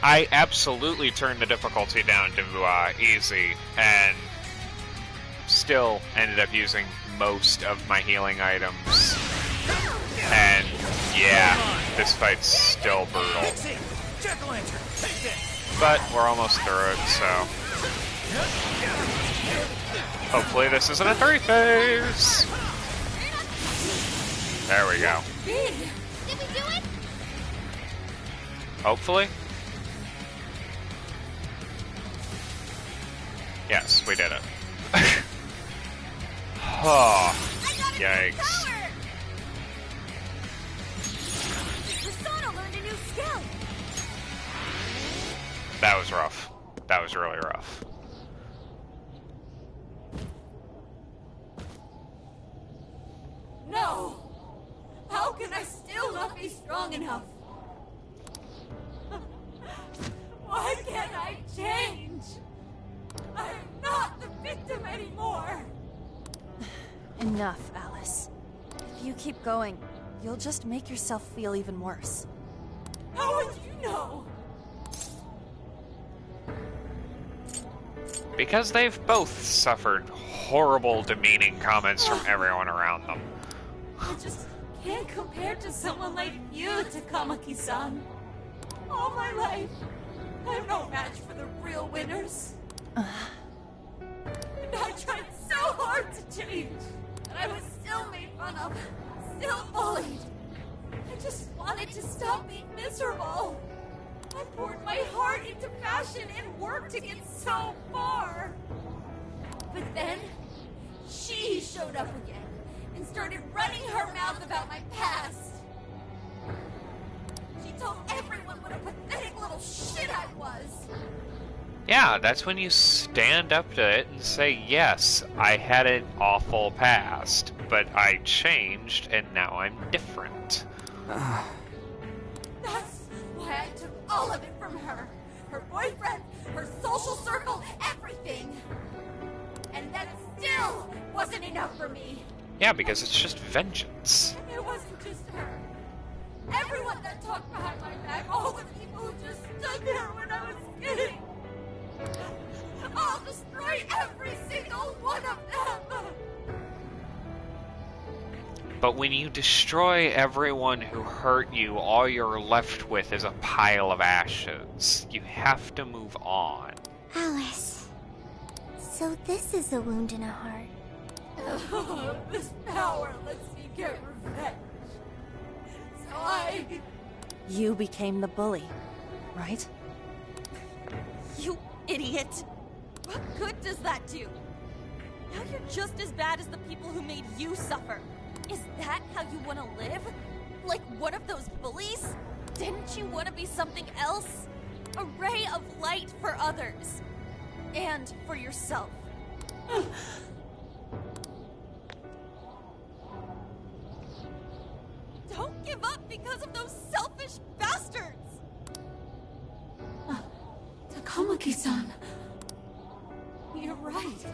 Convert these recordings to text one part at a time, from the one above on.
I absolutely turned the difficulty down to easy, and still ended up using most of my healing items. And yeah, this fight's still brutal. But we're almost through it, so hopefully this isn't a 3-phase. There we go. Did we do it? Hopefully. Yes, we did it. Oh, yikes. Learned a new skill. That was rough. That was really rough. No! How can I still not be strong enough? Why can't I change? I'm not the victim anymore! Enough, Alice. If you keep going, you'll just make yourself feel even worse. How would you know? Because they've both suffered horrible, demeaning comments from everyone around them. I just can't compare to someone like you, Takamaki-san. All my life, I'm no match for the real winners. And I tried so hard to change, and I was still made fun of, still bullied. I just wanted to stop being miserable. I poured my heart into passion and work to get so far. But then, she showed up again and started running her mouth about my past. She told everyone what a pathetic little shit I was. Yeah, that's when you stand up to it and say, yes, I had an awful past, but I changed and now I'm different. That's why I took all of it from her. Her boyfriend, her social circle, everything. And that still wasn't enough for me. Yeah, because it's just vengeance. And it wasn't just her. Everyone that talked behind my back, all the people who just stood there when I was kidding. I'll destroy every single one of them. But when you destroy everyone who hurt you, all you're left with is a pile of ashes. You have to move on. Alice, so this is a wound in a heart. This power lets me get revenge. So You became the bully, right? You idiot! What good does that do? Now you're just as bad as the people who made you suffer. Is that how you want to live? Like one of those bullies? Didn't you want to be something else? A ray of light for others. And for yourself. Don't give up because of those selfish bastards! Takamaki-san. You're right.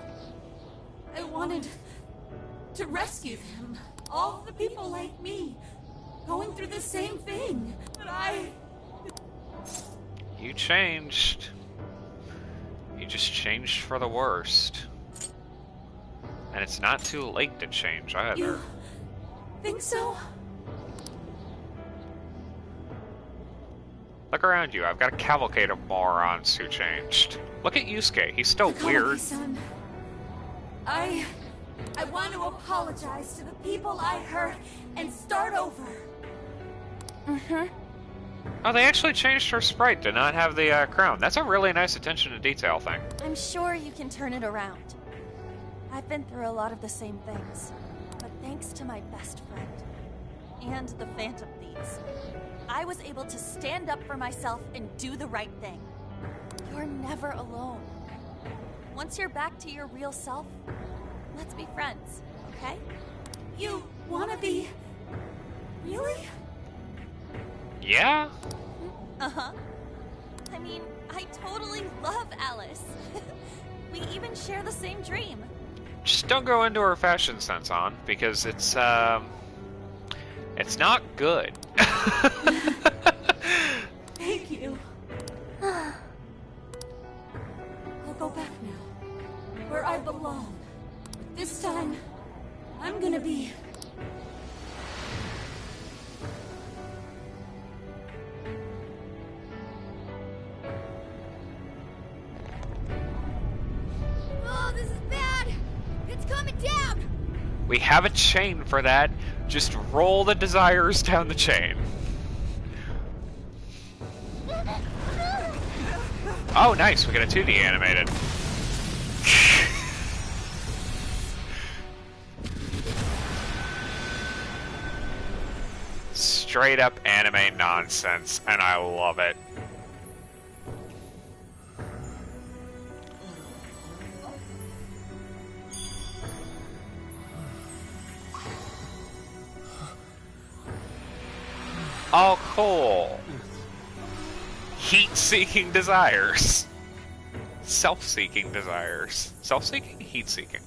I wanted to rescue them. All the people like me, going through the same thing. But You changed. You just changed for the worst. And it's not too late to change either. You think so? Look around you. I've got a cavalcade of morons who changed. Look at Yusuke. He's still weird. Takamaki-san, I want to apologize to the people I hurt and start over. Oh, they actually changed her sprite to not have the crown. That's a really nice attention to detail thing. I'm sure you can turn it around. I've been through a lot of the same things, but thanks to my best friend and the Phantom Thieves, I was able to stand up for myself and do the right thing. You're never alone. Once you're back to your real self, let's be friends, okay? You wanna be... Really? Yeah? Uh-huh. I mean, I totally love Alice. We even share the same dream. Just don't go into her fashion sense, on, because it's not good. Thank you. We have a chain for that. Just roll the desires down the chain. Oh, nice. We got a 2D animated. Straight up anime nonsense, and I love it. Oh, cool. Heat-seeking desires. Self-seeking desires. Self-seeking? Heat-seeking.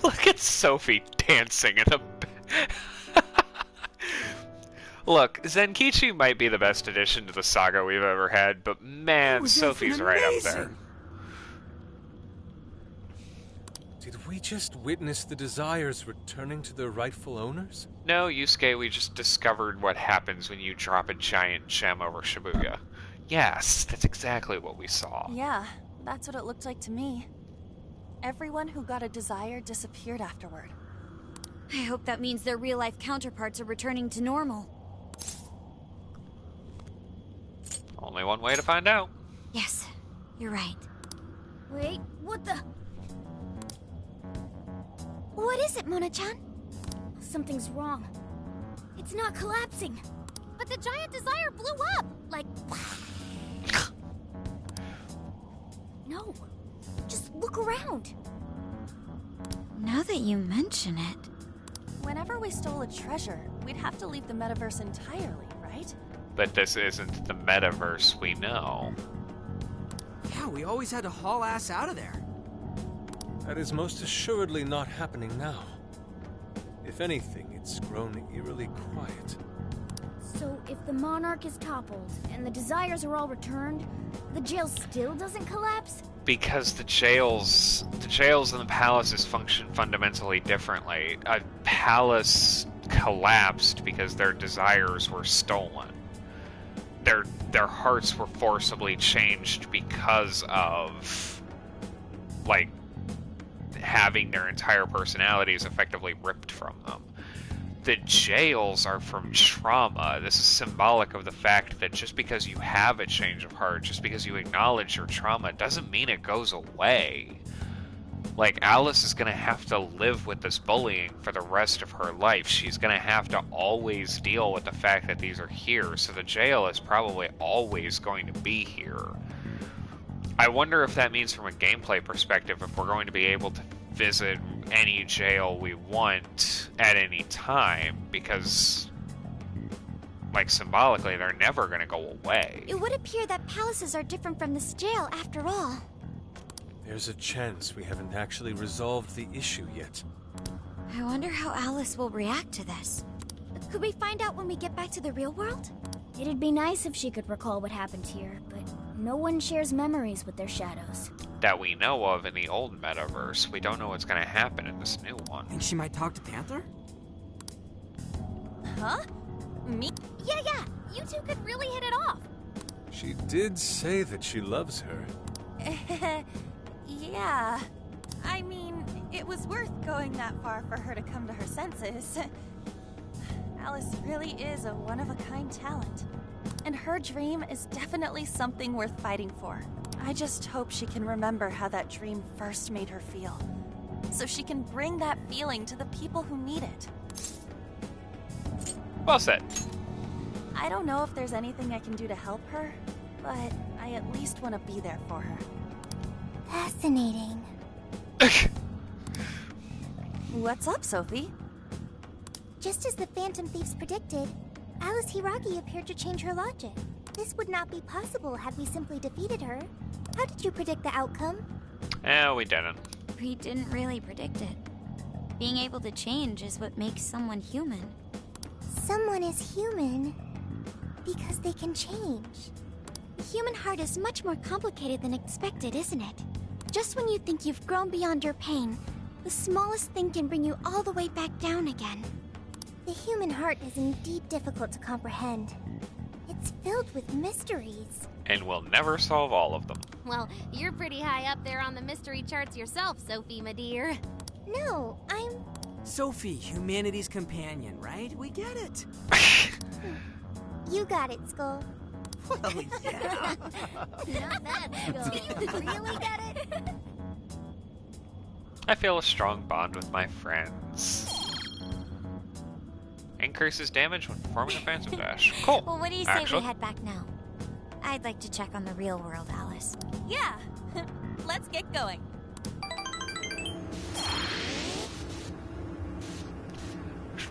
Look at Sophie dancing in the... Look, Zenkichi might be the best addition to the saga we've ever had, but man, Sophie's right up there. Did we just witness the desires returning to their rightful owners? No, Yusuke, we just discovered what happens when you drop a giant gem over Shibuya. Yes, that's exactly what we saw. Yeah, that's what it looked like to me. Everyone who got a desire disappeared afterward. I hope that means their real-life counterparts are returning to normal. Only one way to find out. Yes, you're right. Wait, what the? What is it, Mona-chan? Something's wrong. It's not collapsing. But the giant desire blew up! Like... No. Just look around. Now that you mention it... Whenever we stole a treasure, we'd have to leave the metaverse entirely, right? But this isn't the metaverse we know. Yeah, we always had to haul ass out of there. That is most assuredly not happening now. If anything, it's grown eerily quiet. So if the monarch is toppled and the desires are all returned, the jail still doesn't collapse? Because the jails and the palaces function fundamentally differently. A palace collapsed because their desires were stolen. Their hearts were forcibly changed because of, like, having their entire personalities effectively ripped from them. The jails are from trauma. This is symbolic of the fact that just because you have a change of heart, just because you acknowledge your trauma, doesn't mean it goes away. Like, Alice is going to have to live with this bullying for the rest of her life. She's going to have to always deal with the fact that these are here, so the jail is probably always going to be here. I wonder if that means from a gameplay perspective, if we're going to be able to visit any jail we want at any time, because, like, symbolically, they're never going to go away. It would appear that palaces are different from this jail after all. There's a chance we haven't actually resolved the issue yet. I wonder how Alice will react to this. Could we find out when we get back to the real world? It'd be nice if she could recall what happened here, but no one shares memories with their shadows. That we know of in the old metaverse. We don't know what's going to happen in this new one. Think she might talk to Panther? Huh? Me? Yeah, you two could really hit it off. She did say that she loves her. Yeah. I mean, it was worth going that far for her to come to her senses. Alice really is a one-of-a-kind talent. And her dream is definitely something worth fighting for. I just hope she can remember how that dream first made her feel, so she can bring that feeling to the people who need it. Well said. I don't know if there's anything I can do to help her, but I at least want to be there for her. Fascinating. What's up, Sophie? Just as the Phantom Thieves predicted, Alice Hiragi appeared to change her logic. This would not be possible had we simply defeated her. How did you predict the outcome? We didn't. We didn't really predict it. Being able to change is what makes someone human. Someone is human because they can change. The human heart is much more complicated than expected, isn't it? Just when you think you've grown beyond your pain, the smallest thing can bring you all the way back down again. The human heart is indeed difficult to comprehend. It It's filled with mysteries. And we'll never solve all of them. Well, you're pretty high up there on the mystery charts yourself, Sophie, my dear. No, I'm... Sophie, humanity's companion, right? We get it. You got it, Skull. Well, yeah. Not bad, Skull. Do you really get it? I feel a strong bond with my friends. Increases damage when performing a Phantom Dash. Cool. Well, what do you say Actually, we head back now? I'd like to check on the real world, Alice. Yeah. Let's get going.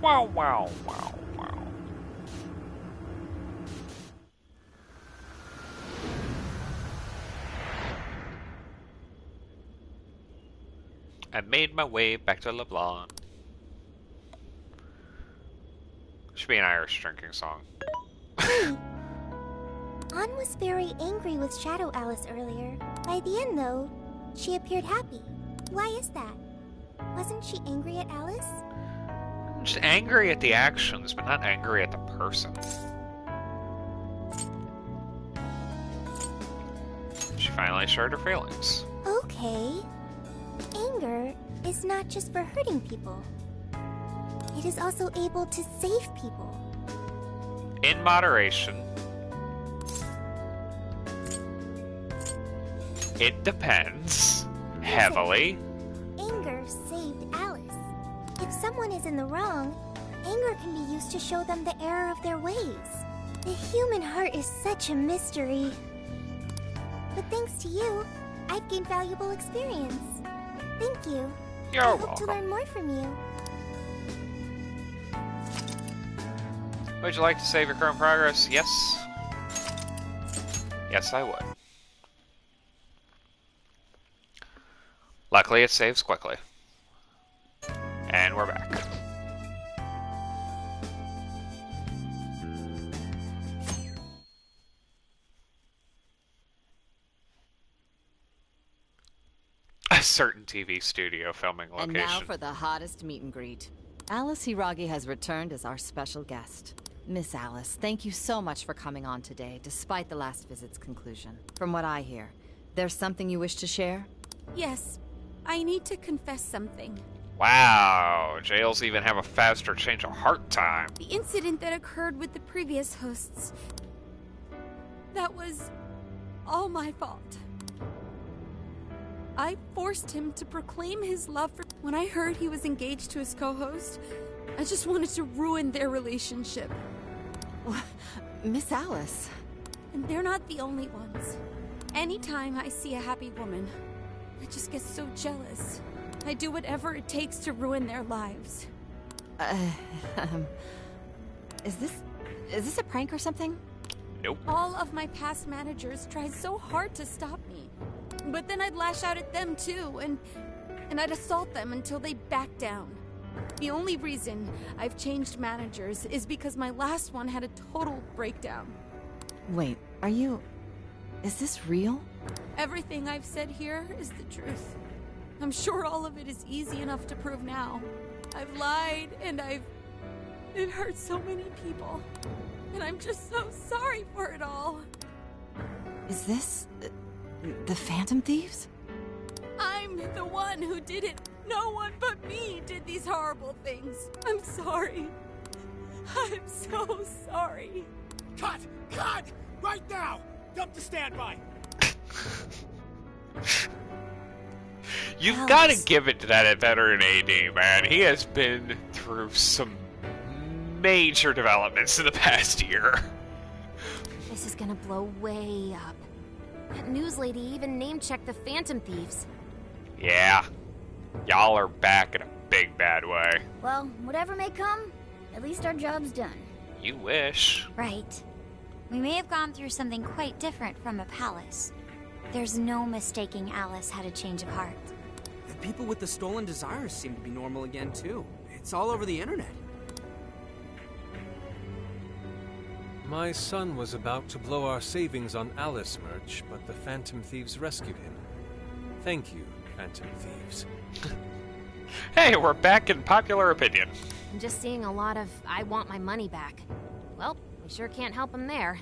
Wow, wow, wow, wow. I made my way back to LeBlanc. Should be an Irish drinking song. Anne was very angry with Shadow Alice earlier. By the end, though, she appeared happy. Why is that? Wasn't she angry at Alice? Just angry at the actions, but not angry at the person. She finally shared her feelings. Okay. Anger is not just for hurting people. It is also able to save people. In moderation. It depends. Heavily. Anger saved Alice. If someone is in the wrong, anger can be used to show them the error of their ways. The human heart is such a mystery. But thanks to you, I've gained valuable experience. Thank you. You're I hope welcome. to learn more from you. Would you like to save your current progress? Yes. Yes, I would. Luckily, it saves quickly. And we're back. A certain TV studio filming location. And now for the hottest meet and greet. Alice Hiragi has returned as our special guest. Miss Alice, thank you so much for coming on today, despite the last visit's conclusion. From what I hear, there's something you wish to share? Yes, I need to confess something. Wow, jails even have a faster change of heart time. The incident that occurred with the previous hosts, that was all my fault. I forced him to proclaim his love for... When I heard he was engaged to his co-host, I just wanted to ruin their relationship. Miss Alice. And they're not the only ones. Anytime I see a happy woman, I just get so jealous. I do whatever it takes to ruin their lives. Is this a prank or something? Nope. All of my past managers tried so hard to stop me. But then I'd lash out at them too, and I'd assault them until they backed down. The only reason I've changed managers is because my last one had a total breakdown. Wait, is this real? Everything I've said here is the truth. I'm sure all of it is easy enough to prove now. I've lied, and it hurt so many people. And I'm just so sorry for it all. Is this... the Phantom Thieves? I'm the one who did it. No one but me did these horrible things. I'm sorry. I'm so sorry. Cut! Cut! Right now! Dump to standby! You've Alice. got to give it to that veteran AD, man. He has been through some major developments in the past year. This is gonna blow way up. That news lady even name-checked the Phantom Thieves. Yeah. Y'all are back in a big bad way. Well, whatever may come, at least our job's done. You wish. Right. We may have gone through something quite different from a palace. There's no mistaking Alice had a change of heart. The people with the stolen desires seem to be normal again, too. It's all over the internet. My son was about to blow our savings on Alice merch, but the Phantom Thieves rescued him. Thank you, Phantom Thieves. Hey, we're back in popular opinion. I'm just seeing a lot of I want my money back. Well, we sure can't help him there.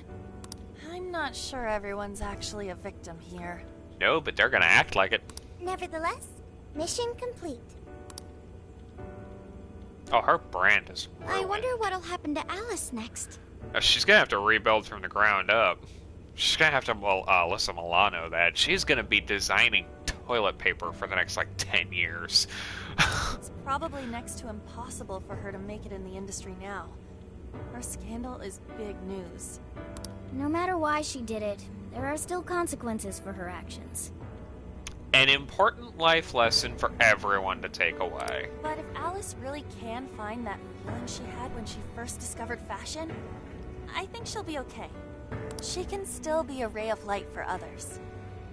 I'm not sure everyone's actually a victim here. No, but they're gonna act like it. Nevertheless, mission complete. Oh, her brand is ruined. I wonder what'll happen to Alice next. She's gonna have to rebuild from the ground up. She's gonna have to, well, Alyssa Milano that. She's gonna be designing toilet paper for the next, like, 10 years. It's probably next to impossible for her to make it in the industry now. Her scandal is big news. No matter why she did it, there are still consequences for her actions. An important life lesson for everyone to take away. But if Alice really can find that feeling she had when she first discovered fashion, I think she'll be okay. She can still be a ray of light for others,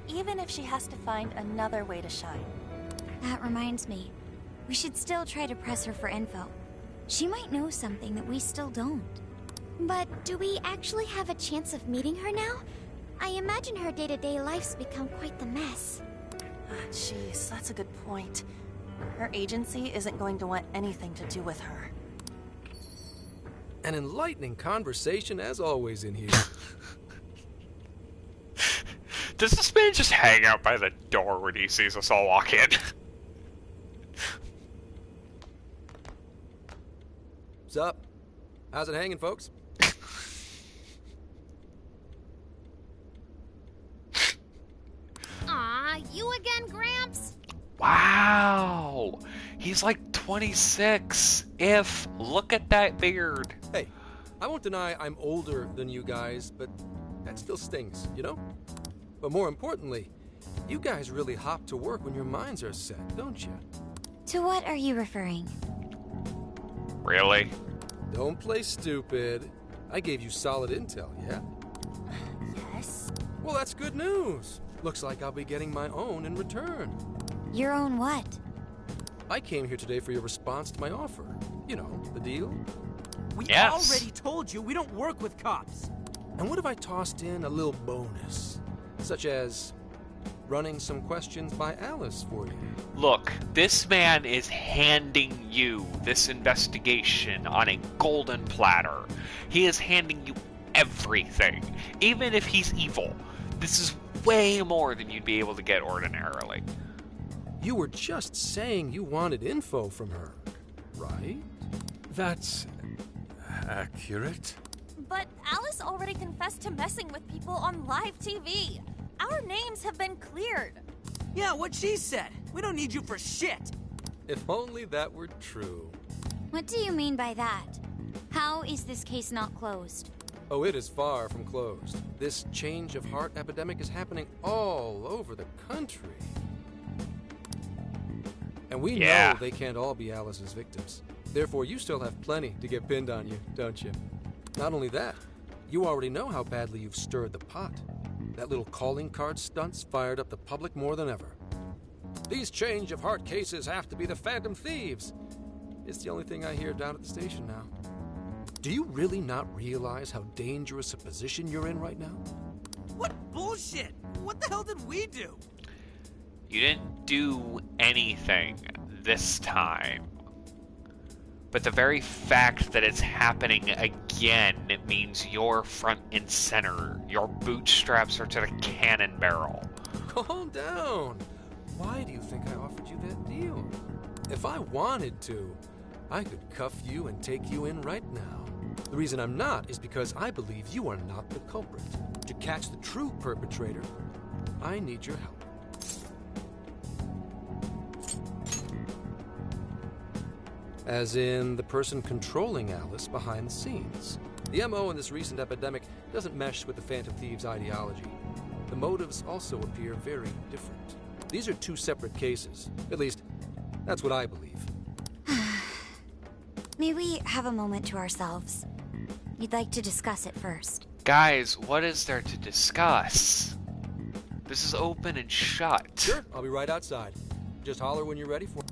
even if she has to find another way to shine. That reminds me, we should still try to press her for info. She might know something that we still don't. But do we actually have a chance of meeting her now? I imagine her day-to-day life's become quite the mess. Jeez, that's a good point. Her agency isn't going to want anything to do with her. An enlightening conversation as always in here. Does this man just hang out by the door when he sees us all walk in? What's up? How's it hanging, folks? Aw, you again, Gramps? Wow! He's like 26. Look at that beard. Hey, I won't deny I'm older than you guys, but that still stings, you know? But more importantly, you guys really hop to work when your minds are set, don't you? To what are you referring? Really? Don't play stupid. I gave you solid intel, yeah? Yes? Well, that's good news. Looks like I'll be getting my own in return. Your own what? I came here today for your response to my offer. You know, the deal. We Yes. already told you we don't work with cops. And what if I tossed in a little bonus? Such as running some questions by Alice for you. Look, this man is handing you this investigation on a golden platter. He is handing you everything, even if he's evil. This is way more than you'd be able to get ordinarily. You were just saying you wanted info from her, right? That's accurate. But Alice already confessed to messing with people on live TV. Our names have been cleared. Yeah, what she said. We don't need you for shit. If only that were true. What do you mean by that? How is this case not closed? Oh, it is far from closed. This change of heart epidemic is happening all over the country. And we know they can't all be Alice's victims. Therefore, you still have plenty to get pinned on you, don't you? Not only that, you already know how badly you've stirred the pot. That little calling card stunt's fired up the public more than ever. These change of heart cases have to be the Phantom Thieves. It's the only thing I hear down at the station now. Do you really not realize how dangerous a position you're in right now? What bullshit? What the hell did we do? You didn't do anything this time. But the very fact that it's happening again, it means you're front and center. Your bootstraps are to the cannon barrel. Calm down. Why do you think I offered you that deal? If I wanted to, I could cuff you and take you in right now. The reason I'm not is because I believe you are not the culprit. To catch the true perpetrator, I need your help. As in the person controlling Alice behind the scenes. The MO in this recent epidemic doesn't mesh with the Phantom Thieves' ideology. The motives also appear very different. These are two separate cases. At least, that's what I believe. May we have a moment to ourselves? We'd like to discuss it first. Guys, what is there to discuss? This is open and shut. Sure, I'll be right outside. Just holler when you're ready for it.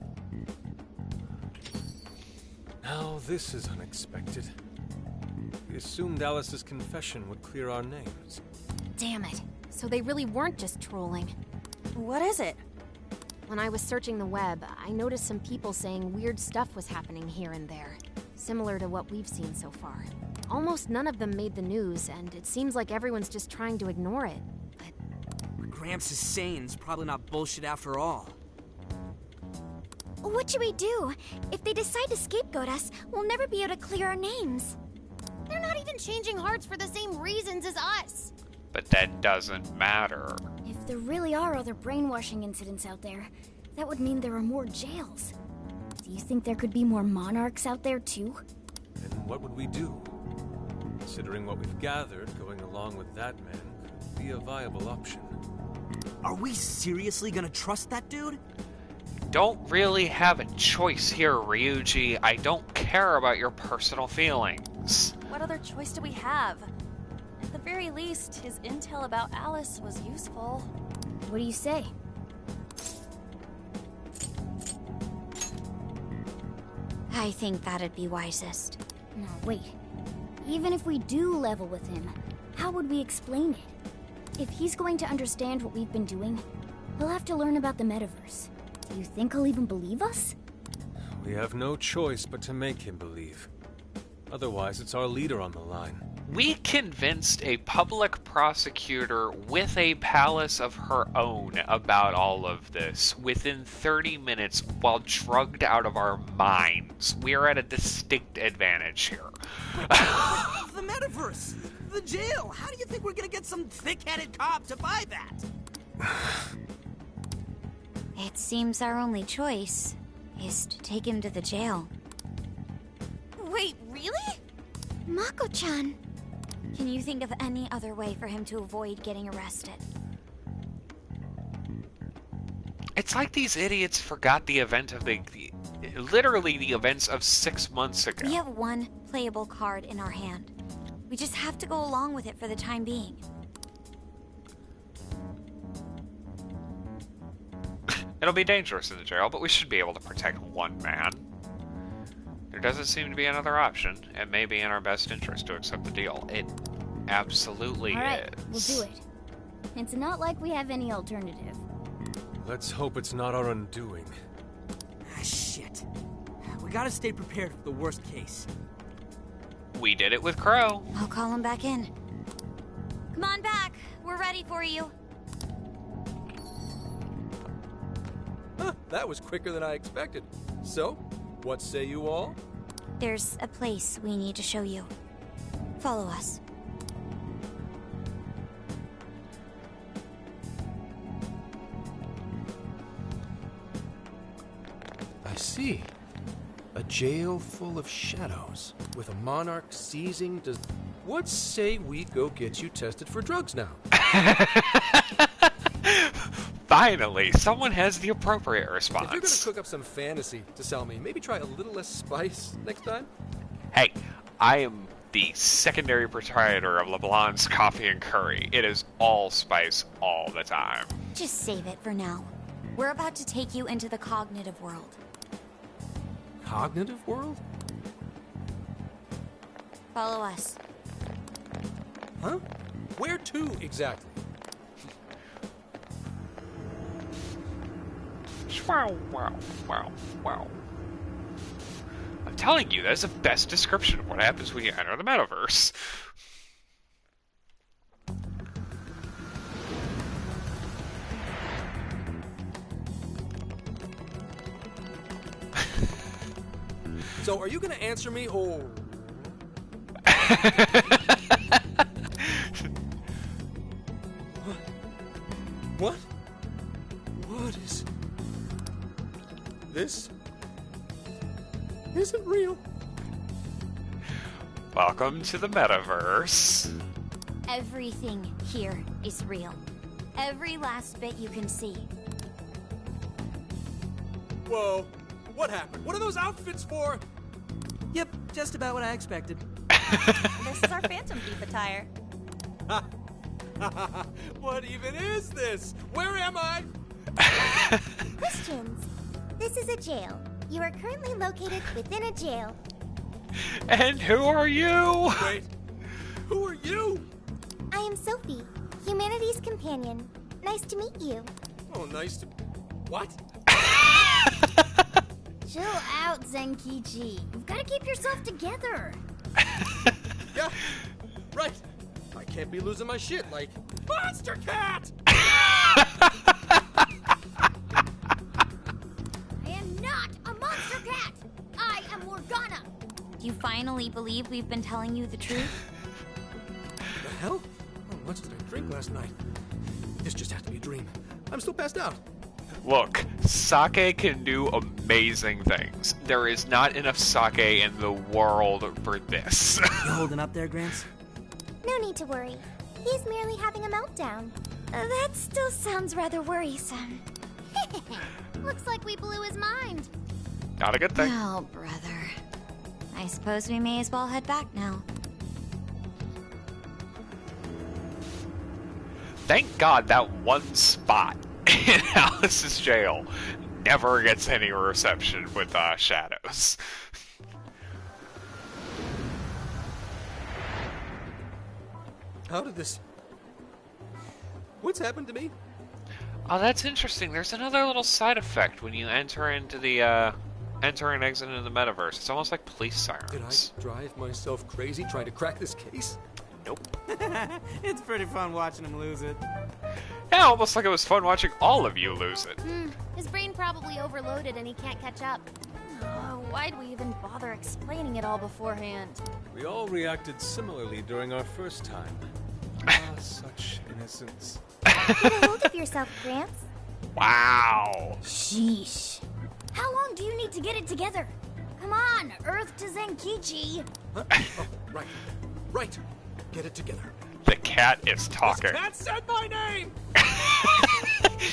Now this is unexpected. We assumed Alice's confession would clear our names. Damn it. So they really weren't just trolling. What is it? When I was searching the web, I noticed some people saying weird stuff was happening here and there, similar to what we've seen so far. Almost none of them made the news, and it seems like everyone's just trying to ignore it. What Gramps is saying is probably not bullshit after all. What should we do? If they decide to scapegoat us, we'll never be able to clear our names. They're not even changing hearts for the same reasons as us. But that doesn't matter. If there really are other brainwashing incidents out there, that would mean there are more jails. Do you think there could be more monarchs out there too? And what would we do? Considering what we've gathered, going along with that man could be a viable option. Are we seriously gonna trust that dude? Don't really have a choice here, Ryuji. I don't care about your personal feelings. What other choice do we have? At the very least, his intel about Alice was useful. What do you say? I think that'd be wisest. No, wait. Even if we do level with him, how would we explain it? If he's going to understand what we've been doing, he'll have to learn about the metaverse. Do you think he'll even believe us? We have no choice but to make him believe. Otherwise, it's our leader on the line. We convinced a public prosecutor with a palace of her own about all of this within 30 minutes while drugged out of our minds. We are at a distinct advantage here. The metaverse! The jail! How do you think we're gonna get some thick-headed cop to buy that? It seems our only choice is to take him to the jail. Wait, really? Mako-chan! Can you think of any other way for him to avoid getting arrested? It's like these idiots forgot the event of literally the events of 6 months ago. We have one playable card in our hand. We just have to go along with it for the time being. It'll be dangerous in the jail, but we should be able to protect one man. There doesn't seem to be another option. It may be in our best interest to accept the deal. It absolutely All right, is. we'll do it. It's not like we have any alternative. Let's hope it's not our undoing. Ah, shit. We gotta stay prepared for the worst case. We did it with Crow. I'll call him back in. Come on back. We're ready for you. Huh, that was quicker than I expected. So, what say you all? There's a place we need to show you. Follow us. I see. A jail full of shadows, with a monarch seizing to... What say we go get you tested for drugs now? Finally, someone has the appropriate response. If you're gonna cook up some fantasy to sell me, maybe try a little less spice next time? Hey, I am the secondary proprietor of LeBlanc's Coffee and Curry. It is all spice all the time. Just save it for now. We're about to take you into the cognitive world. Cognitive world? Follow us. Huh? Where to, exactly? Wow. I'm telling you, that's the best description of what happens when you enter the metaverse. So, are you gonna answer me, or... What? What is... This isn't real. Welcome to the metaverse. Everything here is real. Every last bit you can see. Whoa. What happened? What are those outfits for? Yep, just about what I expected. This is our Phantom Thief attire. What even is this? Where am I? Questions. This is a jail. You are currently located within a jail. And who are you? Wait, who are you? I am Sophie, humanity's companion. Nice to meet you. Oh, nice to... What? Chill out, Zenkichi. You've got to keep yourself together. Yeah, right. I can't be losing my shit like Monster Cat! I am not a monster cat! I am Morgana! Do you finally believe we've been telling you the truth? The hell? How much did I drink last night? This just has to be a dream. I'm still passed out. Look, sake can do amazing things. There is not enough sake in the world for this. You holding up there, Gramps? No need to worry. He's merely having a meltdown. That still sounds rather worrisome. Looks like we blew his mind. Not a good thing. Oh, brother. I suppose we may as well head back now. Thank God that one spot in Alice's jail never gets any reception with shadows. How did this... What's happened to me? Oh, that's interesting. There's another little side effect when you enter into the, enter and exit into the metaverse. It's almost like police sirens. Did I drive myself crazy trying to crack this case? Nope. It's pretty fun watching him lose it. Yeah, almost like it was fun watching all of you lose it. His brain probably overloaded and he can't catch up. Why'd we even bother explaining it all beforehand? We all reacted similarly during our first time. Ah, such innocence. Get a hold of yourself, Gramps. Wow. Sheesh. How long do you need to get it together? Come on, Earth to Zenkichi. Huh? Oh, right. Right. Get it together. The cat is talking. This cat said my name!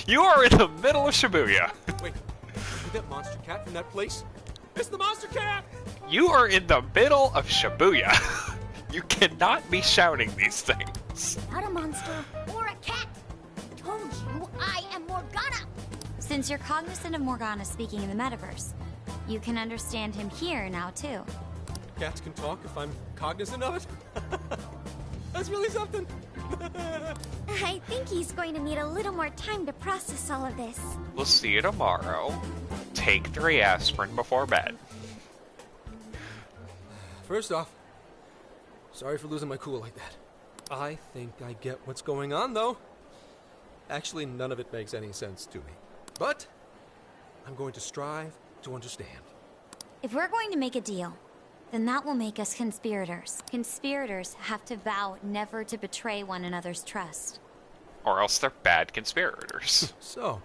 You are in the middle of Shibuya. Wait, is that monster cat from that place? It's the monster cat! You are in the middle of Shibuya. You cannot be shouting these things. Not a monster or a cat. Told you I am Morgana. Since you're cognizant of Morgana speaking in the metaverse, you can understand him here now, too. Cats can talk if I'm cognizant of it? That's really something. I think he's going to need a little more time to process all of this. We'll see you tomorrow. Take 3 aspirin before bed. First off, sorry for losing my cool like that. I think I get what's going on, though. Actually, none of it makes any sense to me. But I'm going to strive to understand. If we're going to make a deal, then that will make us conspirators. Conspirators have to vow never to betray one another's trust. Or else they're bad conspirators. So,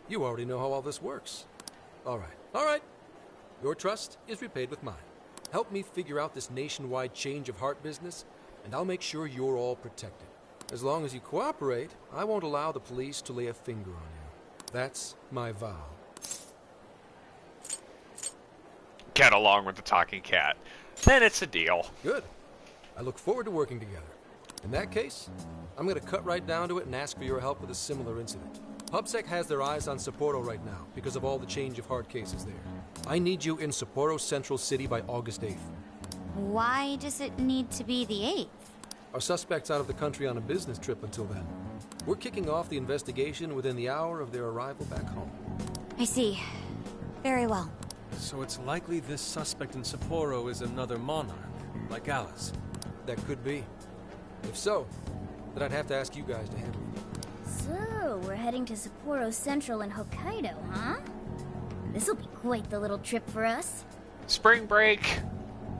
you already know how all this works. All right. Your trust is repaid with mine. Help me figure out this nationwide change of heart business, and I'll make sure you're all protected. As long as you cooperate, I won't allow the police to lay a finger on you. That's my vow. Get along with the talking cat. Then it's a deal. Good. I look forward to working together. In that case, I'm going to cut right down to it and ask for your help with a similar incident. PubSec has their eyes on Sapporo right now because of all the change of heart cases there. I need you in Sapporo Central City by August 8th. Why does it need to be the 8th? Our suspect's out of the country on a business trip until then. We're kicking off the investigation within the hour of their arrival back home. I see. Very well. So it's likely this suspect in Sapporo is another monarch, like Alice. That could be. If so, then I'd have to ask you guys to handle it. So, we're heading to Sapporo Central in Hokkaido, huh? This'll be quite the little trip for us. Spring break,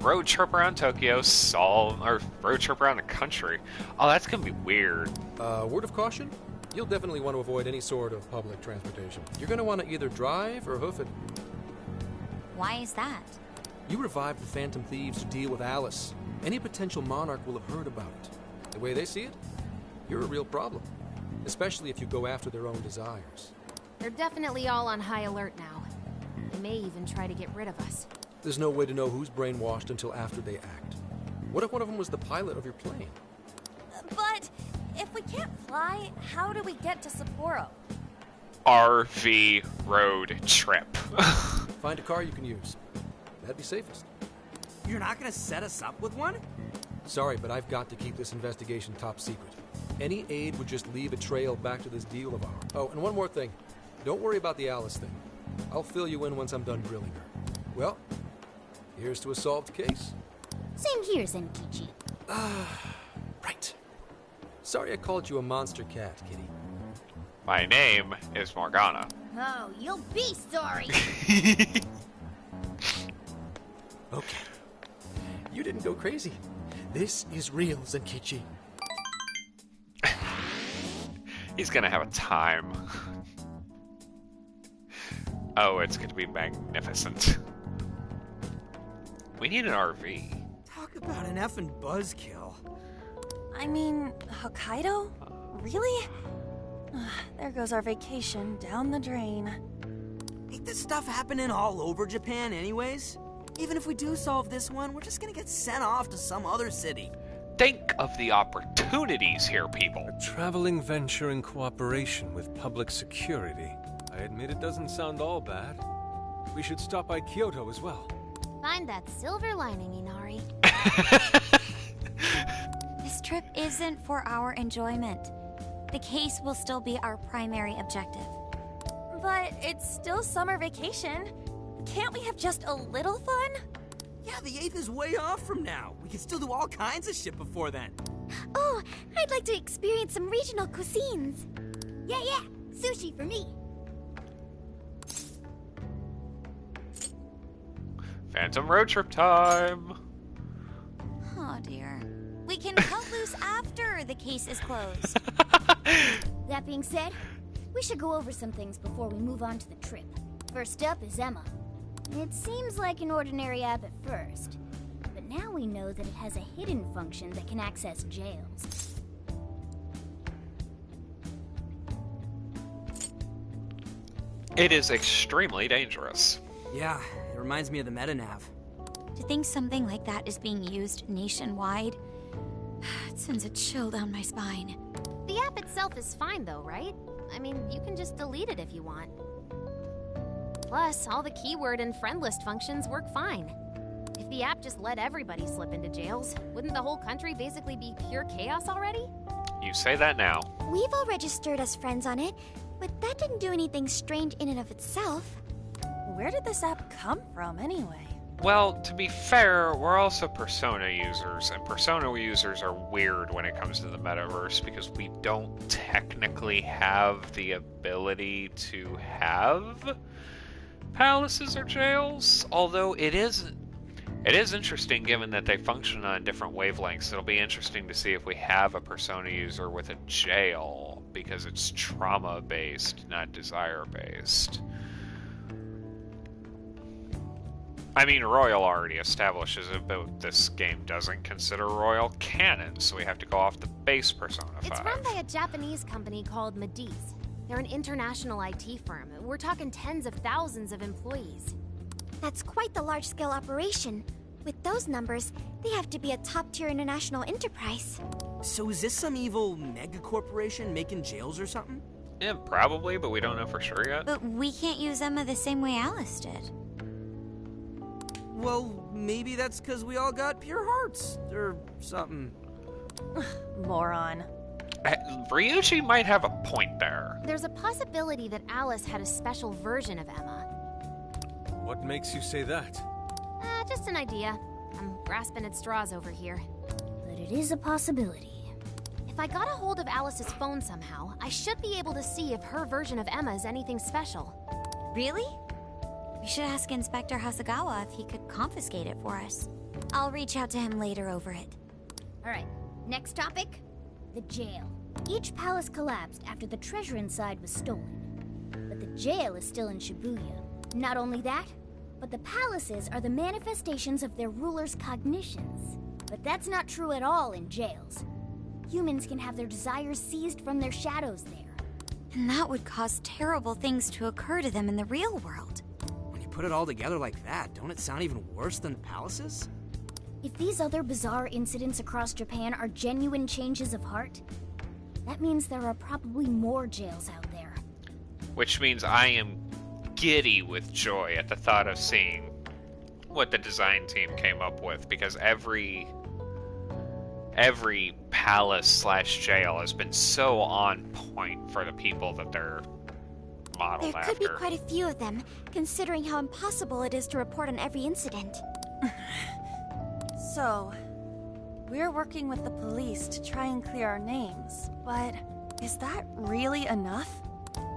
road trip around Tokyo, or road trip around the country. Oh, that's gonna be weird. Word of caution? You'll definitely want to avoid any sort of public transportation. You're gonna want to either drive or hoof it. Why is that? You revived the Phantom Thieves to deal with Alice. Any potential monarch will have heard about it. The way they see it, you're a real problem. Especially if you go after their own desires. They're definitely all on high alert now. They may even try to get rid of us. There's no way to know who's brainwashed until after they act. What if one of them was the pilot of your plane? But if we can't fly, how do we get to Sapporo? RV road trip. Find a car you can use. That'd be safest. You're not gonna set us up with one? Sorry, but I've got to keep this investigation top secret. Any aid would just leave a trail back to this deal of ours. Oh, and one more thing. Don't worry about the Alice thing. I'll fill you in once I'm done grilling her. Well, here's to a solved case. Same here, Zenkichi. Right. Sorry I called you a monster cat, kitty. My name is Morgana. Oh, you'll be sorry. Okay. You didn't go crazy. This is real, Zenkichi. He's gonna have a time. Oh, it's gonna be magnificent. We need an RV. Talk about an effing buzzkill. I mean, Hokkaido? Really? There goes our vacation down the drain. Ain't this stuff happening all over Japan anyways? Even if we do solve this one, we're just gonna get sent off to some other city. Think of the opportunities here, people. A traveling venture in cooperation with public security. I admit it doesn't sound all bad. We should stop by Kyoto as well. Find that silver lining, Inari. This trip isn't for our enjoyment. The case will still be our primary objective. But it's still summer vacation. Can't we have just a little fun? Yeah, the 8th is way off from now. We can still do all kinds of shit before then. Oh, I'd like to experience some regional cuisines. Yeah, sushi for me. Phantom road trip time. Oh dear. We can cut loose after the case is closed. That being said, we should go over some things before we move on to the trip. First up is Emma. It seems like an ordinary app at first, but now we know that it has a hidden function that can access jails. It is extremely dangerous. Yeah, it reminds me of the MetaNav. To think something like that is being used nationwide, it sends a chill down my spine. The app itself is fine though, right? I mean, you can just delete it if you want. Plus, all the keyword and friend list functions work fine. If the app just let everybody slip into jails, wouldn't the whole country basically be pure chaos already? You say that now. We've all registered as friends on it, but that didn't do anything strange in and of itself. Where did this app come from, anyway? Well, to be fair, we're also Persona users, and Persona users are weird when it comes to the metaverse because we don't technically have the ability to have palaces or jails, although it is interesting given that they function on different wavelengths. It'll be interesting to see if we have a Persona user with a jail, because it's trauma-based, not desire-based. I mean, Royal already establishes it, but this game doesn't consider Royal canon, so we have to go off the base Persona 5. It's run by a Japanese company called Mediz. They're an international IT firm. We're talking tens of thousands of employees. That's quite the large-scale operation. With those numbers, they have to be a top-tier international enterprise. So is this some evil mega corporation making jails or something? Yeah, probably, but we don't know for sure yet. But we can't use Emma the same way Alice did. Well, maybe that's because we all got pure hearts, or something. Moron. Ryuichi might have a point there. There's a possibility that Alice had a special version of Emma. What makes you say that? Just an idea. I'm grasping at straws over here. But it is a possibility. If I got a hold of Alice's phone somehow, I should be able to see if her version of Emma is anything special. Really? We should ask Inspector Hasagawa if he could confiscate it for us. I'll reach out to him later over it. Alright, next topic. The jail. Each palace collapsed after the treasure inside was stolen. But the jail is still in Shibuya. Not only that, but the palaces are the manifestations of their rulers' cognitions. But that's not true at all in jails. Humans can have their desires seized from their shadows there. And that would cause terrible things to occur to them in the real world. When you put it all together like that, don't it sound even worse than palaces? If these other bizarre incidents across Japan are genuine changes of heart, that means there are probably more jails out there. Which means I am giddy with joy at the thought of seeing what the design team came up with, because every palace/jail has been so on point for the people that they're modeled There after. could be quite a few of them, considering how impossible it is to report on every incident. So, we're working with the police to try and clear our names, but is that really enough?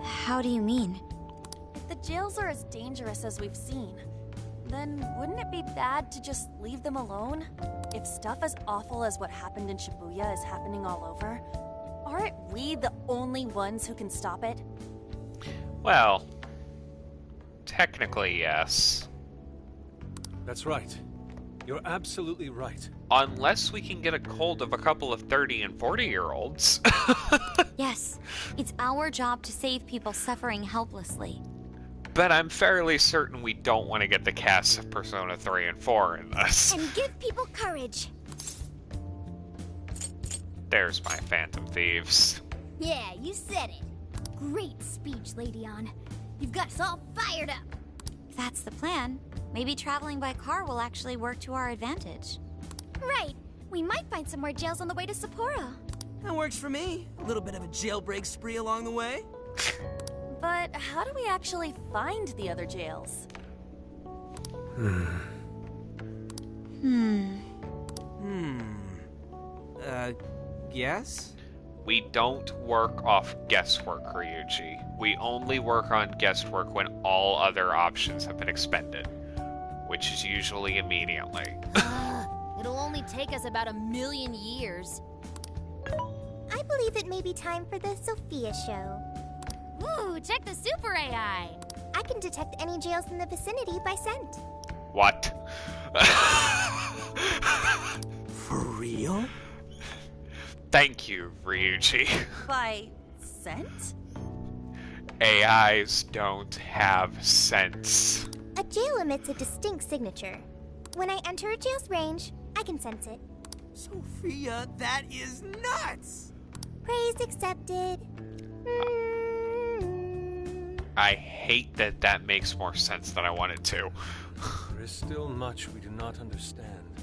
How do you mean? If the jails are as dangerous as we've seen, then wouldn't it be bad to just leave them alone? If stuff as awful as what happened in Shibuya is happening all over, aren't we the only ones who can stop it? Well, technically, yes. That's right. You're absolutely right. Unless we can get a hold of a couple of 30 and 40-year-olds. Yes, it's our job to save people suffering helplessly. But I'm fairly certain we don't want to get the cast of Persona 3 and 4 in this. And give people courage. There's my Phantom Thieves. Yeah, you said it. Great speech, Lady On. You've got us all fired up. If that's the plan, maybe traveling by car will actually work to our advantage. Right. We might find some more jails on the way to Sapporo. That works for me. A little bit of a jailbreak spree along the way. But how do we actually find the other jails? Guess? We don't work off guesswork, Ryuji. We only work on guesswork when all other options have been expended, which is usually immediately. It'll only take us about 1,000,000 years. I believe it may be time for the Sophia show. Ooh, check the super AI! I can detect any jails in the vicinity by scent. What? For real? Thank you, Ryuji. By scent? AIs don't have sense. A jail emits a distinct signature. When I enter a jail's range, I can sense it. Sophia, that is nuts! Praise accepted. I hate that that makes more sense than I want it to. There is still much we do not understand.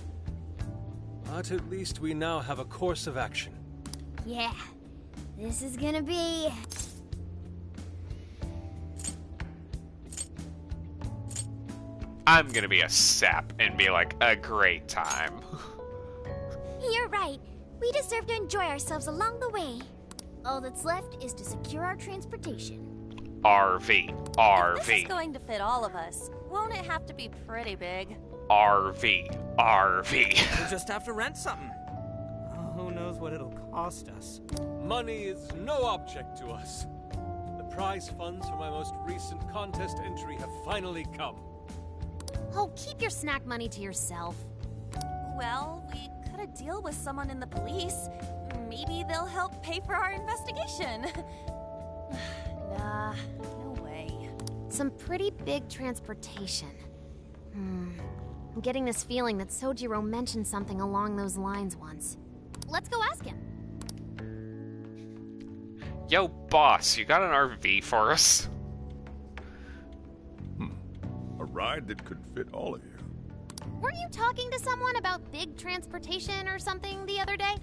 But at least we now have a course of action. Yeah, this is gonna be... I'm gonna be a sap and be like, a great time. You're right. We deserve to enjoy ourselves along the way. All that's left is to secure our transportation. RV. If RV. this is going to fit all of us, won't it have to be pretty big? RV. RV. We'll just have to rent something. Oh, who knows what it'll cost us. Money is no object to us. The prize funds for my most recent contest entry have finally come. Oh, keep your snack money to yourself. Well, we cut a deal with someone in the police. Maybe they'll help pay for our investigation. Nah, no way. Some pretty big transportation. I'm getting this feeling that Sojiro mentioned something along those lines once. Let's go ask him. Yo, boss, you got an RV for us? A ride that could fit all of you. Weren't you talking to someone about big transportation or something the other day?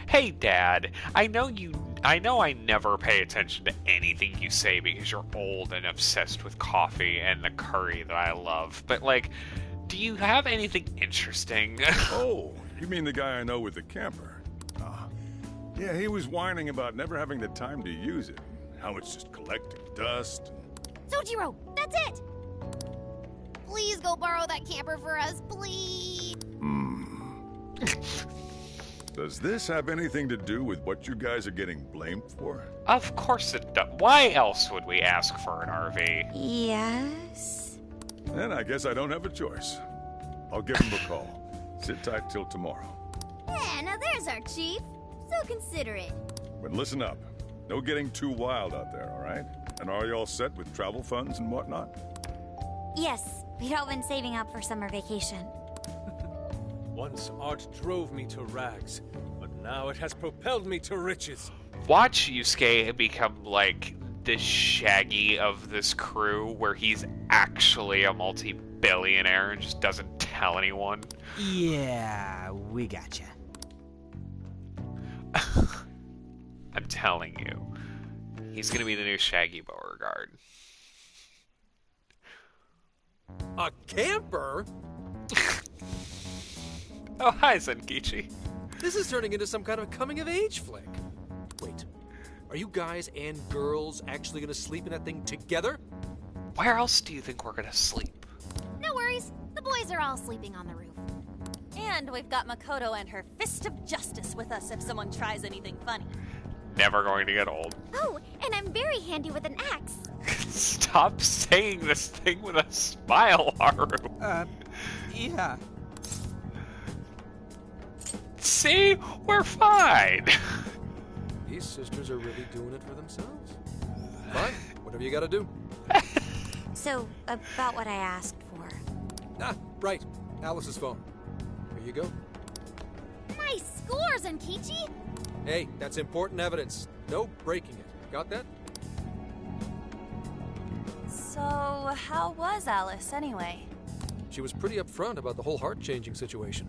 Hey, Dad, I know I never pay attention to anything you say because you're old and obsessed with coffee and the curry that I love, but, like, do you have anything interesting? Oh, you mean the guy I know with the camper? Yeah, he was whining about never having the time to use it. How it's just collecting dust. Sojiro, that's it! Please go borrow that camper for us, please! Does this have anything to do with what you guys are getting blamed for? Of course it does. Why else would we ask for an RV? Yes? Then I guess I don't have a choice. I'll give him a call. Sit tight till tomorrow. Yeah, now there's our chief. So considerate. But listen up. No getting too wild out there, all right? And are you all set with travel funds and whatnot? Yes, we'd all been saving up for summer vacation. Once art drove me to rags, but now it has propelled me to riches. Watch Yusuke become, like, the Shaggy of this crew, where he's actually a multi-billionaire and just doesn't tell anyone. Yeah, we gotcha. I'm telling you. He's gonna be the new Shaggy Beauregard. A camper? Oh, hi, Zenkichi. This is turning into some kind of coming-of-age flick. Wait, are you guys and girls actually gonna sleep in that thing together? Where else do you think we're gonna sleep? No worries. The boys are all sleeping on the roof. And we've got Makoto and her Fist of Justice with us if someone tries anything funny. Never going to get old. Oh, and I'm very handy with an axe. Stop saying this thing with a smile, Haru. Yeah. See? We're fine. These sisters are really doing it for themselves. Fine, whatever you gotta do. So, about what I asked for. Ah, right. Alice's phone. Here you go. Nice scores, Enkichi! Hey, that's important evidence. No breaking it. Got that? So, how was Alice anyway? She was pretty upfront about the whole heart-changing situation.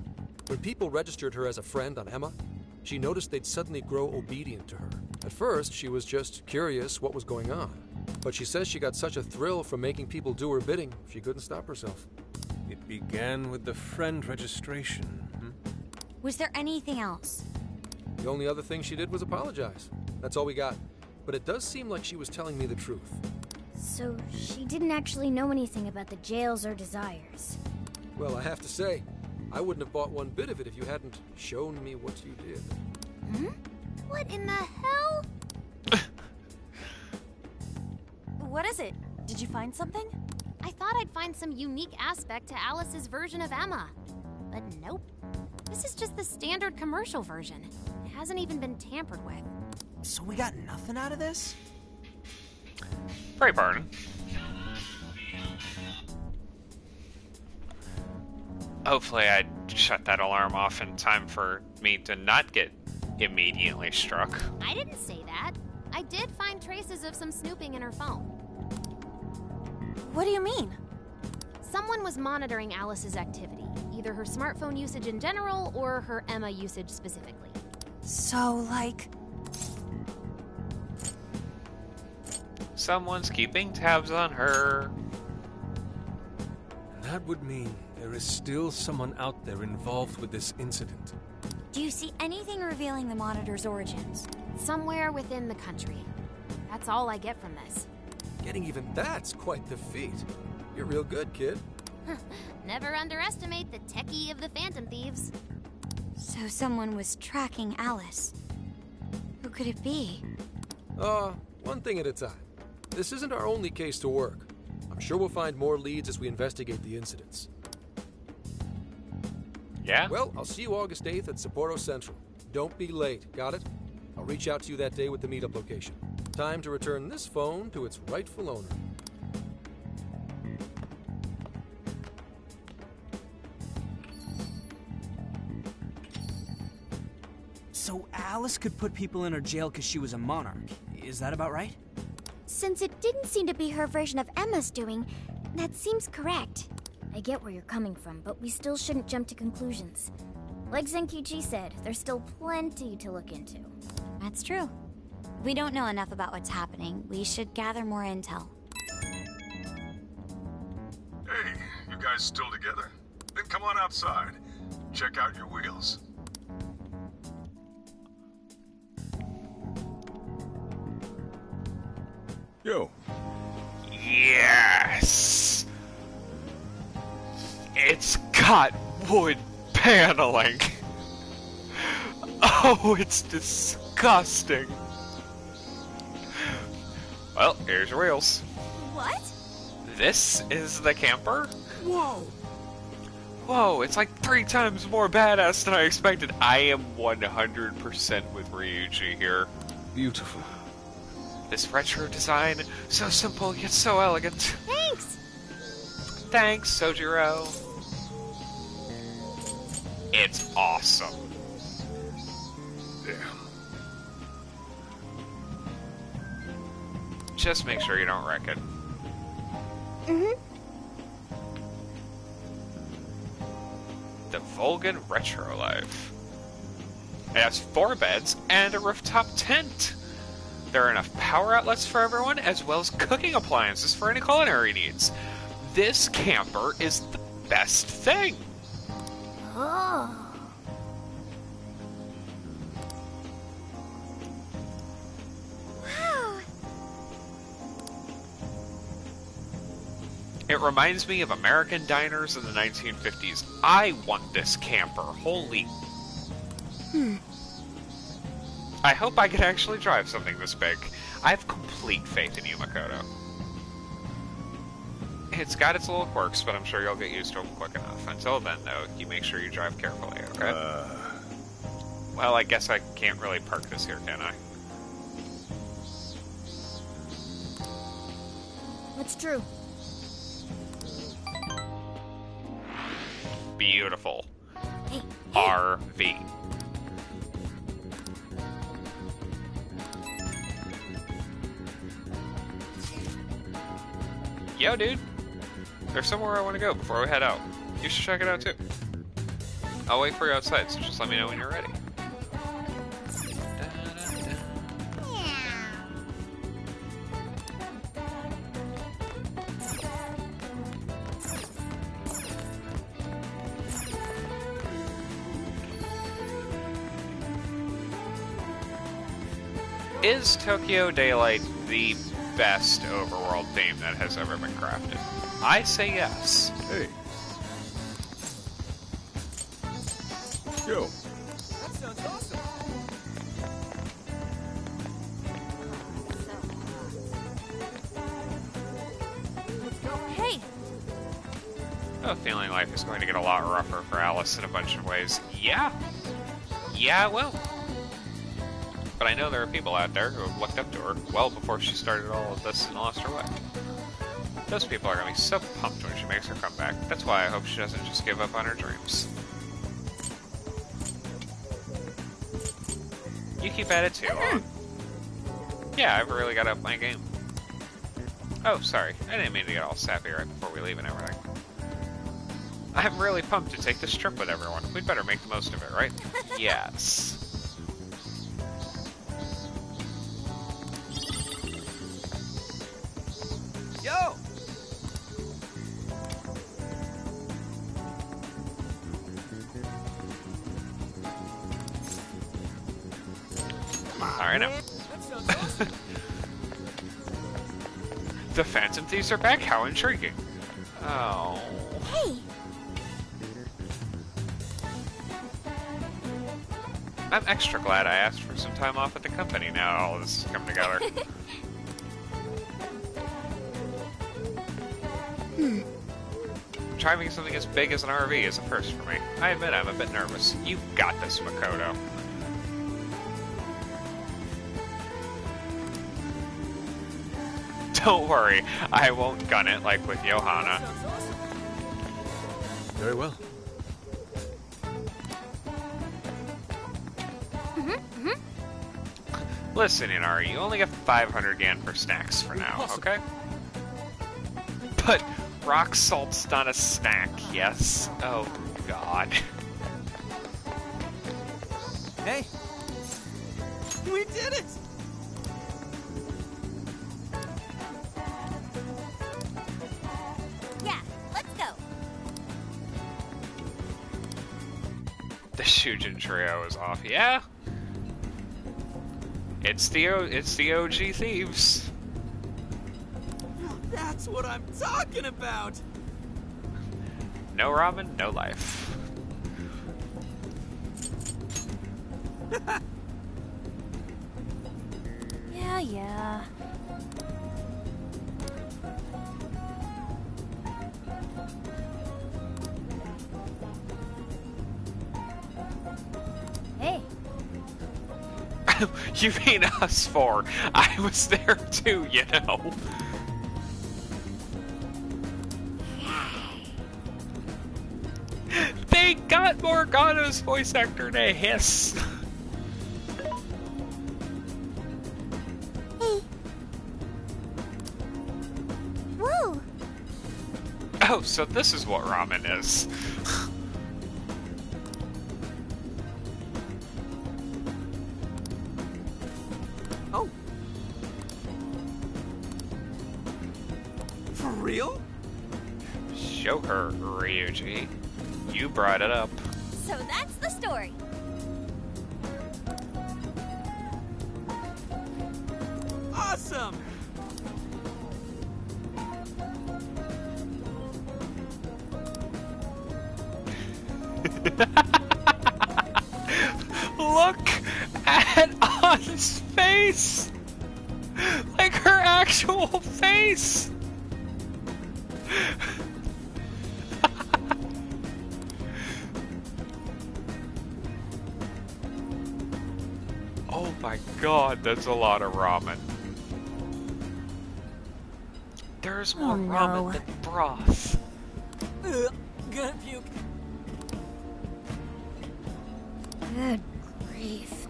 When people registered her as a friend on Emma, she noticed they'd suddenly grow obedient to her. At first, she was just curious what was going on. But she says she got such a thrill from making people do her bidding, she couldn't stop herself. It began with the friend registration. Was there anything else? The only other thing she did was apologize. That's all we got. But it does seem like she was telling me the truth. So, she didn't actually know anything about the jails or desires. Well, I have to say, I wouldn't have bought one bit of it if you hadn't shown me what you did. What in the hell? What is it? Did you find something? I thought I'd find some unique aspect to Alice's version of Emma. But nope. This is just the standard commercial version. It hasn't even been tampered with. So we got nothing out of this? Pray pardon. Hopefully I'd shut that alarm off in time for me to not get immediately struck. I didn't say that. I did find traces of some snooping in her phone. What do you mean? Someone was monitoring Alice's activity, either her smartphone usage in general or her Emma usage specifically. So, like... Someone's keeping tabs on her. That would mean there is still someone out there involved with this incident. Do you see anything revealing the Monitor's origins? Somewhere within the country. That's all I get from this. Getting even that's quite the feat. You're real good, kid. Never underestimate the techie of the Phantom Thieves. So someone was tracking Alice. Who could it be? One thing at a time. This isn't our only case to work. I'm sure we'll find more leads as we investigate the incidents. Yeah? Well, I'll see you August 8th at Sapporo Central. Don't be late, got it? I'll reach out to you that day with the meetup location. Time to return this phone to its rightful owner. So Alice could put people in her jail because she was a monarch. Is that about right? Since it didn't seem to be her version of Emma's doing, that seems correct. I get where you're coming from, but we still shouldn't jump to conclusions. Like Zenkichi said, there's still plenty to look into. That's true. We don't know enough about what's happening. We should gather more intel. Hey, you guys still together? Then come on outside. Check out your wheels. Yo. Yes! It's got wood paneling. Oh, it's disgusting. Well, here's your wheels. What? This is the camper? Whoa! Whoa, it's like 3 times more badass than I expected. I am 100% with Ryuji here. Beautiful. This retro design, so simple yet so elegant. Thanks! Thanks, Sojiro. It's awesome. Damn. Just make sure you don't wreck it. The Volgan Retro Life. It has 4 beds and a rooftop tent. There are enough power outlets for everyone, as well as cooking appliances for any culinary needs. This camper is the best thing. Oh. It reminds me of American diners in the 1950s. I want this camper. Holy... I hope I can actually drive something this big. I have complete faith in you, Makoto. It's got its little quirks, but I'm sure you'll get used to them quick enough. Until then, though, you make sure you drive carefully, okay? Well, I guess I can't really park this here, can I? What's true? Beautiful. Hey. RV. Yo, dude. There's somewhere I want to go before we head out. You should check it out, too. I'll wait for you outside, so just let me know when you're ready. Is Tokyo Daylight the best overworld theme that has ever been crafted? I say yes. Hey. Yo. That sounds awesome. Hey! I have a feeling life is going to get a lot rougher for Alice in a bunch of ways. Yeah. Yeah, it will. But I know there are people out there who have looked up to her well before she started all of this and lost her way. Those people are going to be so pumped when she makes her comeback. That's why I hope she doesn't just give up on her dreams. You keep at it too, Yeah, I've really got up my game. Oh, sorry. I didn't mean to get all sappy right before we leave and everything. I'm really pumped to take this trip with everyone. We'd better make the most of it, right? Yes. Yo! Alright now. The Phantom Thieves are back? How intriguing. Oh. Hey! I'm extra glad I asked for some time off at the company now all this is coming together. Driving something as big as an RV is a first for me. I admit I'm a bit nervous. You've got this, Makoto. Don't worry, I won't gun it like with Johanna. Very well. Listen, Inari, you only get 500 yen for snacks for now, okay? But rock salt's not a snack, yes? Oh, God. Hey! We did it! Yeah, let's go. The Shujin trio is off, yeah? It's the OG Thieves. That's what I'm talking about! No ramen, no life. Yeah. Hey, You mean us four? I was there too, you know. They got Morgana's voice actor to hiss. Hey. Whoa! Oh, so this is what ramen is. Oh. For real? Show her, Ryuji. You brought it up. So that's the story. Awesome! Look at An's face! Like her actual face! Oh my god, that's a lot of ramen. There's more ramen than broth. Gonna puke. Good grief.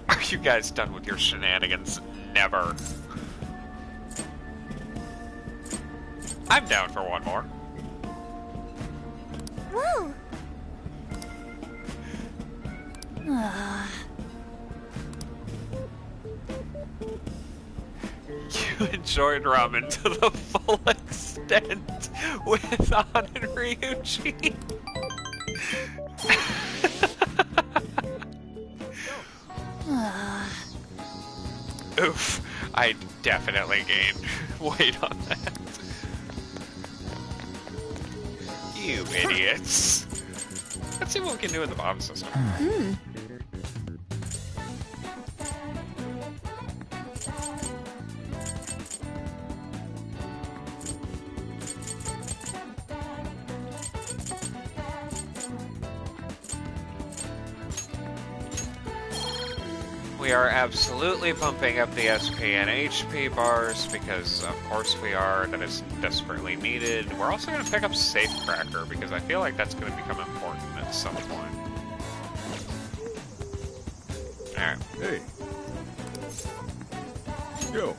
Are you guys done with your shenanigans? Never. I'm down for one more. Whoa! You enjoyed ramen to the full extent with An and Ryuji. Oof, I definitely gained weight on that. You idiots. Let's see what we can do in the bomb system. We are absolutely pumping up the SP and HP bars because, of course, we are. That is desperately needed. We're also going to pick up Safecracker because I feel like that's going to become important at some point. Alright. Hey. Go.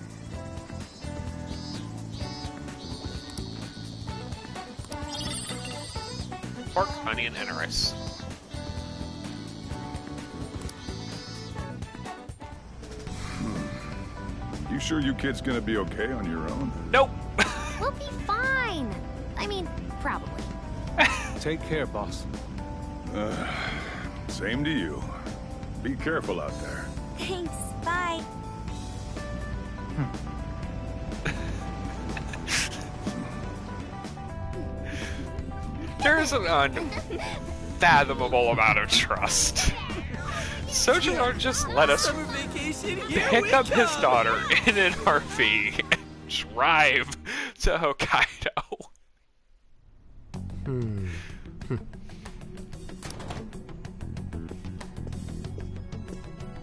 Pork, onion, and rice. You sure you kids gonna be okay on your own? Nope. We'll be fine. I mean, probably. Take care, boss. Same to you. Be careful out there. Thanks, bye. There's an unfathomable amount of trust. Sojourner just let us pick up his daughter in an RV and drive to Hokkaido.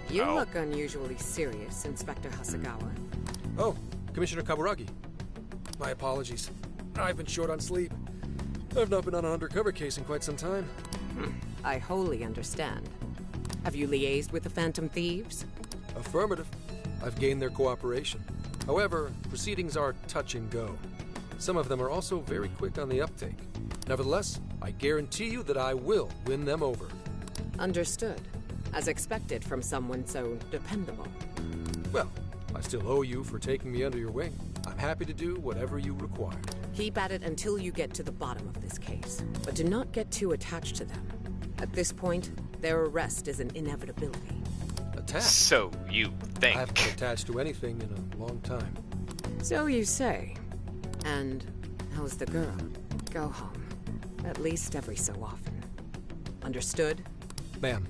You look unusually serious, Inspector Hasegawa. Oh, Commissioner Kaburagi. My apologies. I've been short on sleep. I've not been on an undercover case in quite some time. I wholly understand. Have you liaised with the Phantom Thieves? Affirmative. I've gained their cooperation. However, proceedings are touch and go. Some of them are also very quick on the uptake. Nevertheless, I guarantee you that I will win them over. Understood. As expected from someone so dependable. Well, I still owe you for taking me under your wing. I'm happy to do whatever you require. Keep at it until you get to the bottom of this case. But do not get too attached to them. At this point, their arrest is an inevitability. Attached? So you think. I haven't been attached to anything in a long time. So you say. And how's the girl? Go home. At least every so often. Understood? Ma'am.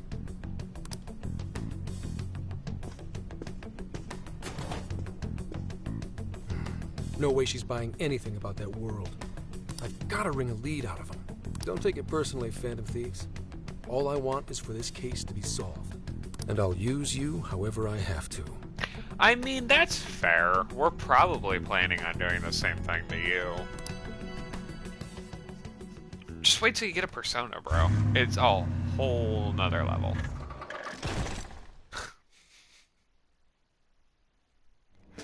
No way she's buying anything about that world. I've got to wring a lead out of them. Don't take it personally, Phantom Thieves. All I want is for this case to be solved. And I'll use you however I have to. I mean, that's fair. We're probably planning on doing the same thing to you. Just wait till you get a persona, bro. It's a whole nother level.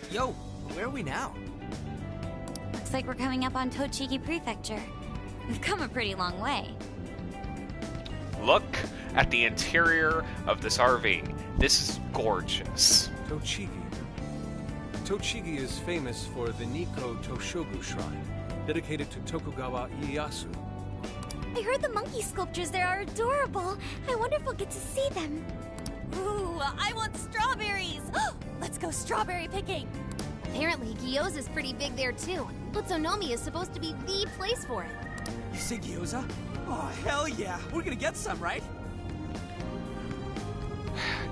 Yo, where are we now? Looks like we're coming up on Tochigi Prefecture. We've come a pretty long way. Look at the interior of this RV. This is gorgeous. Tochigi. Tochigi is famous for the Nikko Toshogu Shrine, dedicated to Tokugawa Ieyasu. I heard the monkey sculptures there are adorable. I wonder if we'll get to see them. Ooh, I want strawberries! Let's go strawberry picking! Apparently, gyoza is pretty big there too. Utsunomiya is supposed to be the place for it. You say gyoza? Oh, hell yeah. We're gonna get some, right?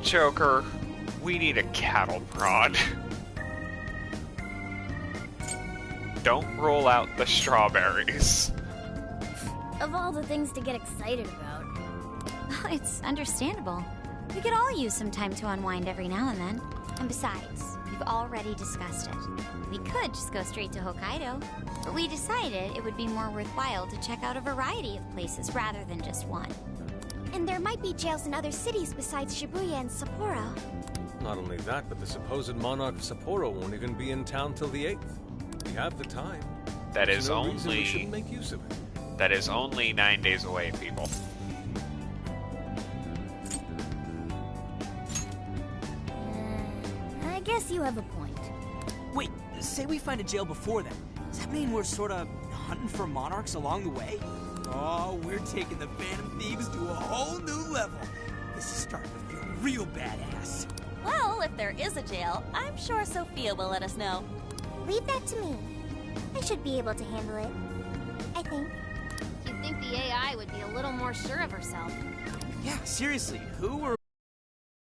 Joker, we need a cattle prod. Don't roll out the strawberries. Of all the things to get excited about, it's understandable. We could all use some time to unwind every now and then. And besides, we've already discussed it. We could just go straight to Hokkaido, but we decided it would be more worthwhile to check out a variety of places rather than just one. And there might be jails in other cities besides Shibuya and Sapporo. Not only that, but the supposed monarch of Sapporo won't even be in town till the 8th. We have the time. That There's is no reason we only... shouldn't make use of it. That is only 9 days away, people. I guess you have a point. Wait, say we find a jail before then. Does that mean we're sorta hunting for monarchs along the way? Oh, we're taking the Phantom Thieves to a whole new level. This is starting to feel real badass. Well, if there is a jail, I'm sure Sophia will let us know. Leave that to me. I should be able to handle it. I think. You'd think the AI would be a little more sure of herself. Yeah, seriously, who or